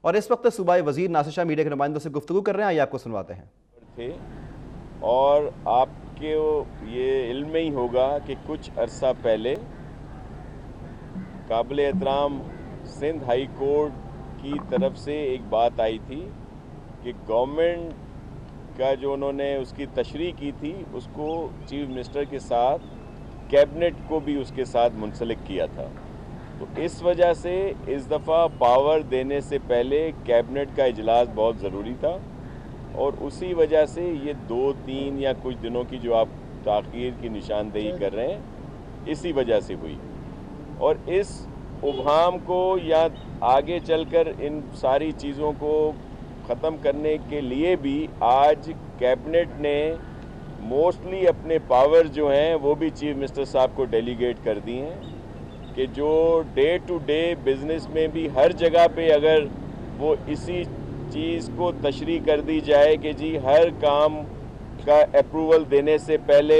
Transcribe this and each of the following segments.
اور इस वक्त सूबाई वज़ीर नासिर शाह मीडिया के नुमाइंदों से गुफ्तगू कर रहे हैं, आइए आपको सुनवाते हैं। थे और आपके ये इल्म में ही होगा कि कुछ अरसा पहले काबिल एहतराम सिंध हाई कोर्ट की तरफ से एक बात आई थी कि गवर्नमेंट का जो उन्होंने उसकी तशरीह की थी उसको चीफ मिनिस्टर के साथ कैबिनेट को भी उसके साथ मुंसलिक किया था। तो इस वजह से इस दफ़ा पावर देने से पहले कैबिनेट का इजलास बहुत ज़रूरी था और उसी वजह से ये 2-3 या कुछ दिनों की जो आप ताख़ीर की निशानदेही कर रहे हैं इसी वजह से हुई। और इस उबहम को या आगे चलकर इन सारी चीज़ों को ख़त्म करने के लिए भी आज कैबिनेट ने मोस्टली अपने पावर जो हैं वो भी चीफ मिनिस्टर साहब को डेलीगेट कर दी हैं कि जो डे टू डे बिज़नेस में भी हर जगह पे अगर वो इसी चीज़ को तशरीह कर दी जाए कि जी हर काम का अप्रूवल देने से पहले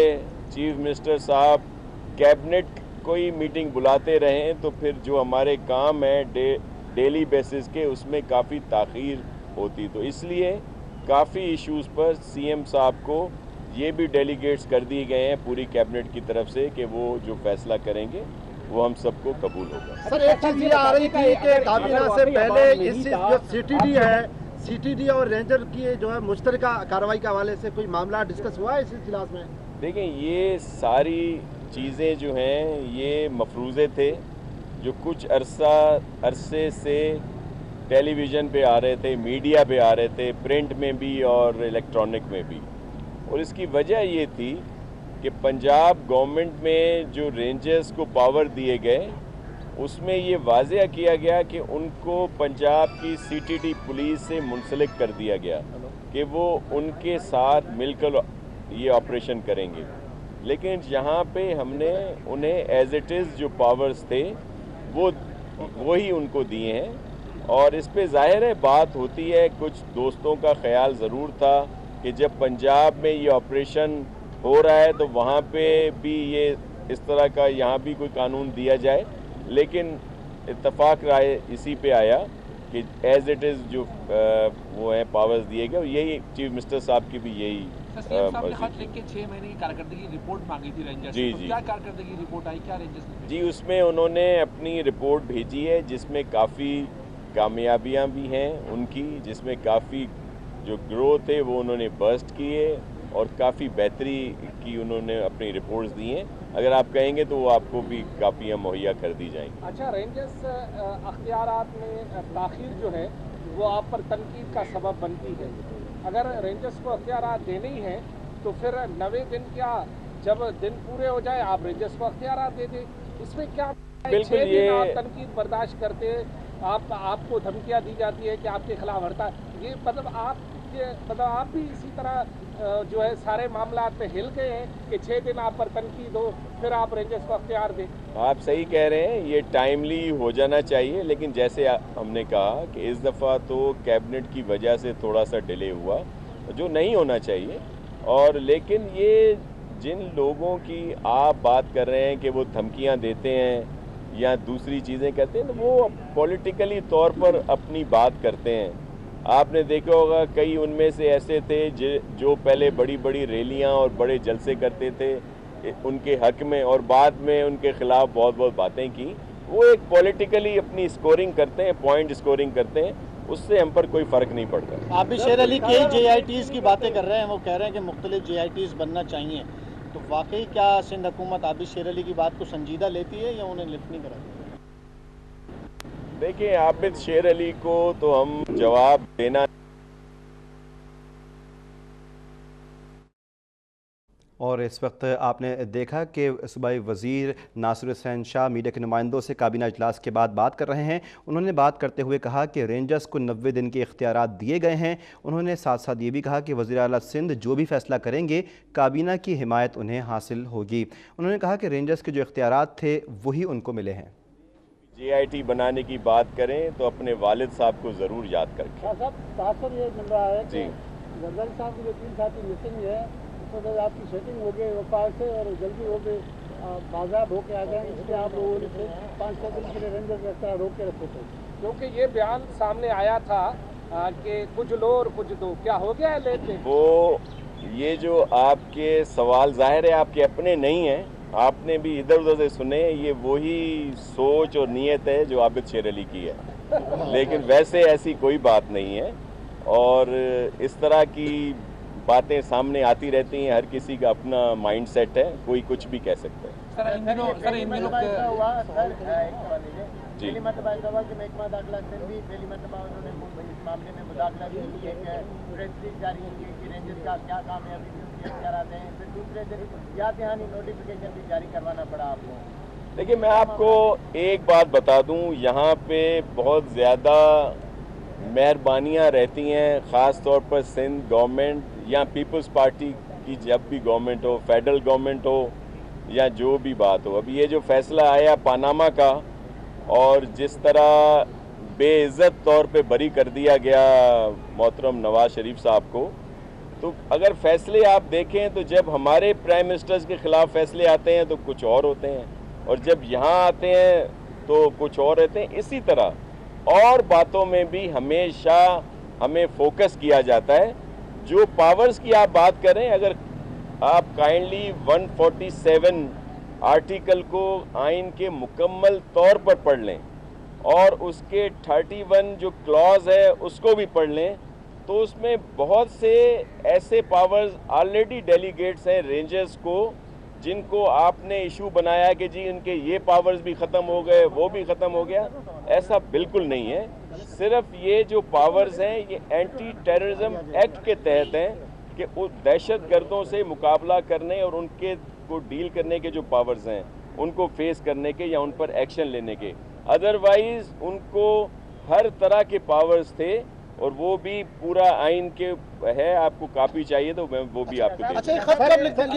चीफ मिनिस्टर साहब कैबिनेट कोई मीटिंग बुलाते रहें तो फिर जो हमारे काम हैं डेली बेसिस के उसमें काफ़ी ताख़ीर होती। तो इसलिए काफ़ी इश्यूज़ पर सीएम साहब को ये भी डेलीगेट्स कर दिए गए हैं पूरी कैबिनेट की तरफ से कि वो जो फैसला करेंगे वो हम सबको कबूल होगा। सर एक चीज़ ये आ रही थी कि काबीना से पहले इस जो सीटीडी है, सीटीडी और रेंजर की जो है मुश्तरका कार्रवाई के हवाले से कोई मामला डिस्कस हुआ है इस इजलास में? देखें ये सारी चीज़ें जो हैं ये मफरूज़े थे जो कुछ अरसे से टेलीविज़न पे आ रहे थे, मीडिया पे आ रहे थे, प्रिंट में भी और इलेक्ट्रॉनिक में भी। और इसकी वजह ये थी कि पंजाब गवर्नमेंट में जो रेंजर्स को पावर दिए गए उसमें ये वाज़ेह किया गया कि उनको पंजाब की सीटीडी पुलिस से मुंसलिक कर दिया गया कि वो उनके साथ मिलकर ये ऑपरेशन करेंगे। लेकिन यहाँ पे हमने उन्हें एज इट इज़ जो पावर्स थे वो ही उनको दिए हैं। और इस पे ज़ाहिर है बात होती है, कुछ दोस्तों का ख्याल ज़रूर था कि जब पंजाब में ये ऑपरेशन हो रहा है तो वहाँ पे भी ये इस तरह का यहाँ भी कोई कानून दिया जाए, लेकिन इत्तफाक राय इसी पे आया कि एज इट इज़ जो वो हैं पावर्स दिए गए और यही चीफ मिनिस्टर साहब की भी यही खत लिख के 6 महीने की कारकर्दगी रिपोर्ट मांगी थी रेंजर्स से। तो क्या कारकर्दगी रिपोर्ट आई, क्या रेंजर्स ने? जी उसमें उन्होंने अपनी रिपोर्ट भेजी है जिसमें काफ़ी कामयाबियां भी हैं उनकी, जिसमें काफ़ी जो ग्रोथ है वो उन्होंने बर्स्ट की है और काफ़ी बेहतरी की उन्होंने अपनी रिपोर्ट्स दी हैं। अगर आप कहेंगे तो वो आपको भी कापियाँ मुहैया कर दी जाएंगी। अच्छा, रेंजर्स अख्तियारात में ताख़ीर जो है वो आप पर तनकीद का सबब बनती है। अगर रेंजर्स को अख्तियारात देने ही हैं तो फिर 90 दिन क्या, जब दिन पूरे हो जाए आप रेंजर्स को अख्तियारात दे दें, इसमें क्या? बिल्कुल, ये आप तनकीद बर्दाश्त करते, आपको धमकियाँ दी जाती है कि आपके खिलाफ हड़ताल, ये मतलब आप भी इसी तरह जो है सारे मामलात पे हिल गए हैं कि 6 दिन आप पर तनकीद हो फिर आप रेंजर्स को अख्तियार दें? आप सही कह रहे हैं, ये टाइमली हो जाना चाहिए, लेकिन जैसे हमने कहा कि इस दफ़ा तो कैबिनेट की वजह से थोड़ा सा डिले हुआ जो नहीं होना चाहिए। और लेकिन ये जिन लोगों की आप बात कर रहे हैं कि वो धमकियां देते हैं या दूसरी चीज़ें करते हैं तो वो पॉलिटिकली तौर पर अपनी बात करते हैं। आपने देखा होगा कई उनमें से ऐसे थे जो पहले बड़ी बड़ी रैलियां और बड़े जलसे करते थे उनके हक में और बाद में उनके खिलाफ बहुत बातें की। वो एक पॉलिटिकली अपनी स्कोरिंग करते हैं, पॉइंट स्कोरिंग करते हैं, उससे हम पर कोई फ़र्क नहीं पड़ता। आप भी शेर अली के JITs की बातें कर रहे हैं, वो कह रहे हैं कि मुख्तलिफ JITs बनना चाहिए, तो वाकई क्या सिंध हुकूमत आबिद शेर अली की बात को संजीदा लेती है या उन्हें लिफ्ट नहीं कराती? देखिए आबिद शेर अली को तो हम जवाब देना और इस वक्त आपने देखा कि सूबाई वज़ीर नासिर शाह मीडिया के नुमाइंदों से काबीना इजलास के बाद बात कर रहे हैं। उन्होंने बात करते हुए कहा कि रेंजर्स को 90 दिन के इख्तियारात दिए गए हैं। उन्होंने साथ साथ ये भी कहा कि वज़ीर आला सिंध जो भी फ़ैसला करेंगे काबीना की हिमायत उन्हें हासिल होगी। उन्होंने कहा कि रेंजर्स के जो इख्तियारात थे वही उनको मिले हैं। JIT बनाने की बात करें तो अपने वालिद साहब को ज़रूर याद करके। साहब ये मिल रहा है जी जरदारी साहब की जो 3 साथी मिसिंग है तो आपकी सेटिंग हो गई वफाक से और जल्दी हो गई बाज़ाब होके आ जाएंगे, इसलिए आप लोगों ने 5-6 दिन के लिए रेंजर्स रोक के रखे थे। क्योंकि ये बयान सामने आया था कि कुछ लो और कुछ दो, क्या हो गया है लेते? वो ये जो आपके सवाल ज़ाहिर है आपके अपने नहीं हैं, आपने भी इधर उधर से सुने, ये वही सोच और नीयत है जो आबिद शेर अली की है, लेकिन वैसे ऐसी कोई बात नहीं है। और इस तरह की बातें सामने आती रहती हैं, हर किसी का अपना माइंड सेट है, कोई कुछ भी कह सकता है। सर इन दिनों जी पहली मरतबा ऐसा हुआ कि महकमा दाखिला से भी पहली मरतबा उन्होंने इस मामले में मुदाखला की, एक प्रेस रिलीज जारी की कि रेंजर्स का क्या काम है, अभी भी उनके इख्तियारात हैं। फिर दूसरे दिन याद दहानी नोटिफिकेशन भी जारी करवाना पड़ा आपको। देखिए, मैं आपको एक बात बता दूं, यहाँ पे बहुत ज़्यादा मेहरबानियाँ रहती हैं, ख़ास तौर पर सिंध गवर्नमेंट या पीपल्स पार्टी की, जब भी गवर्नमेंट हो, फेडरल गवर्नमेंट हो या जो भी बात हो। अब ये जो फैसला आया पानामा का, और जिस तरह बेइज्जत तौर पे बरी कर दिया गया मोहतरम नवाज शरीफ साहब को, तो अगर फैसले आप देखें तो जब हमारे प्राइम मिनिस्टर्स के ख़िलाफ़ फैसले आते हैं तो कुछ और होते हैं, और जब यहाँ आते हैं तो कुछ और रहते हैं। इसी तरह और बातों में भी हमेशा हमें फोकस किया जाता है। जो पावर्स की आप बात करें, अगर आप काइंडली 147 आर्टिकल को आइन के मुकम्मल तौर पर पढ़ लें और उसके 31 जो क्लॉज है उसको भी पढ़ लें, तो उसमें बहुत से ऐसे पावर्स ऑलरेडी डेलीगेट्स हैं रेंजर्स को, जिनको आपने इशू बनाया कि जी इनके ये पावर्स भी ख़त्म हो गए, वो भी ख़त्म हो गया। ऐसा बिल्कुल नहीं है। सिर्फ ये जो पावर्स हैं ये एंटी टेररिज्म एक्ट के तहत हैं कि उस दहशत गर्दों से मुकाबला करने और उनके को डील करने के जो पावर्स हैं उनको फेस करने के या उन पर एक्शन लेने के। अदरवाइज उनको हर तरह के पावर्स थे, और वो भी पूरा आइन के है। आपको कापी चाहिए तो मैं वो भी आपको दे दूंगा। अच्छा, ये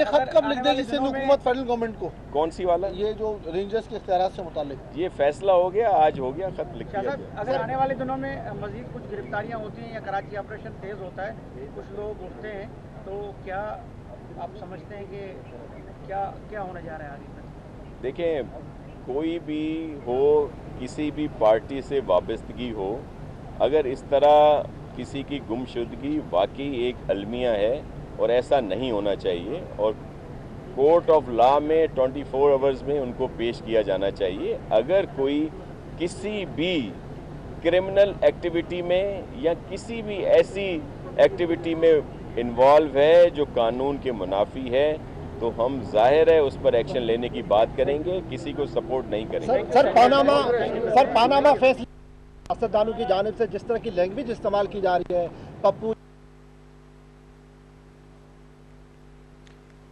खत कब लिख देगी सिंध हुकूमत फेडरल गवर्नमेंट को? कौन सी वाला? ये जो रेंजर्स के इख्तियारात से मुताल्लिक ये फैसला हो गया, आज हो गया, खत लिख दिया गया। अगर आने वाले दिनों में मजीद कुछ गिरफ्तारियां होती हैं या कराची ऑपरेशन तेज होता है, कुछ लोग उठते हैं, तो क्या आप समझते हैं कि क्या होने जा रहा है आगे? देखें, कोई भी हो, किसी भी पार्टी से वाबस्तगी हो, अगर इस तरह किसी की गुमशुदगी वाकई एक अलमिया है और ऐसा नहीं होना चाहिए, और कोर्ट ऑफ लॉ में 24 आवर्स में उनको पेश किया जाना चाहिए। अगर कोई किसी भी क्रिमिनल एक्टिविटी में या किसी भी ऐसी एक्टिविटी में इन्वॉल्व है जो कानून के मुनाफी है, तो हम जाहिर है उस पर एक्शन लेने की बात करेंगे, किसी को सपोर्ट नहीं करेंगे। सर पानामा फैसले सियासतदानों की जानिब से जिस तरह की लैंग्वेज इस्तेमाल की जा रही है, पप्पू,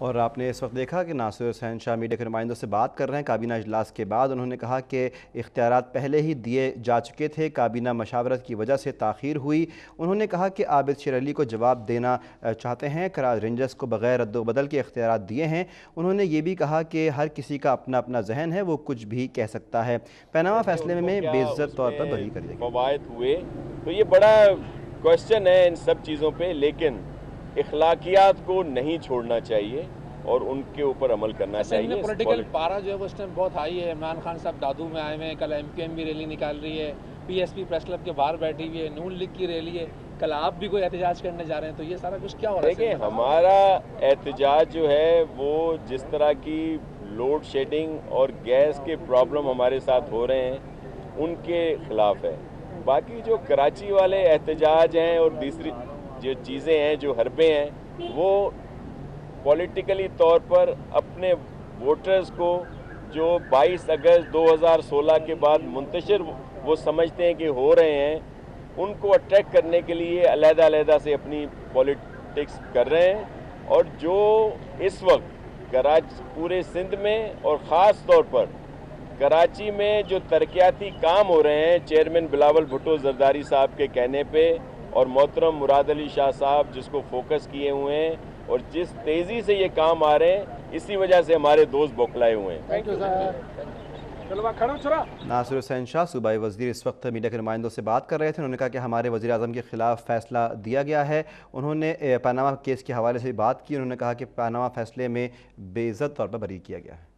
और आपने इस वक्त देखा कि नासिर हुसैन शाह मीडिया के नुमाइंदों से बात कर रहे हैं काबीना इजलास के बाद। उन्होंने कहा कि इख्तियारात पहले ही दिए जा चुके थे, काबीना मशावरत की वजह से ताख़ीर हुई। उन्होंने कहा कि आबिद शेर अली को जवाब देना चाहते हैं, रेंजर्स को बग़ैर रद्द-ओ-बदल के इख्तियारात दिए हैं। उन्होंने ये भी कहा कि हर किसी का अपना अपना जहन है, वो कुछ भी कह सकता है। पनामा फैसले में बेइज्जत तौर पर बरी कर दिया फवायद हुए, तो ये बड़ा क्वेश्चन है इन सब चीज़ों पर, लेकिन इखलाकियात को नहीं छोड़ना चाहिए और उनके ऊपर अमल करना चाहिए। पॉलिटिकल पारा जो है वो इस टाइम बहुत हाई है। इमरान खान साहब दादू में आए हुए हैं, कल MQM भी रैली निकाल रही है, PSP प्रेस क्लब के बाहर बैठी हुई है, नून लीग की रैली है, कल आप भी कोई एहतजाज करने जा रहे हैं, तो ये सारा कुछ क्या हो रहा है? देखिए, हमारा एहतजाज जो है वो जिस तरह की लोड शेडिंग और गैस के प्रॉब्लम हमारे साथ हो रहे हैं उनके खिलाफ है। बाकी जो कराची वाले एहतजाज हैं और दूसरी जो चीज़ें हैं, जो हरबे हैं, वो पॉलिटिकली तौर पर अपने वोटर्स को जो 22 अगस्त 2016 के बाद मुंतशिर वो समझते हैं कि हो रहे हैं, उनको अट्रैक्ट करने के लिए अलग-अलग से अपनी पॉलिटिक्स कर रहे हैं। और जो इस वक्त कराची, पूरे सिंध में और ख़ास तौर पर कराची में जो तरक्याती काम हो रहे हैं, चेयरमैन बिलावल भुट्टो जरदारी साहब के कहने पे और मोहतरम मुराद अली शाह साहब जिसको फोकस किए हुए हैं, और जिस तेज़ी से ये काम आ रहे हैं, इसी वजह से हमारे दोस्त बौखलाए हुए हैं। Thank you sir. Nasir Hussain Shah सूबाई वज़ीर इस वक्त मीडिया के नुमाइंदों से बात कर रहे थे। उन्होंने कहा कि हमारे वज़ीर आज़म के ख़िलाफ़ फ़ैसला दिया गया है। उन्होंने पनामा केस के हवाले से भी बात की। उन्होंने कहा कि पनामा फ़ैसले में बेइज्जत तौर पर बरी किया गया है।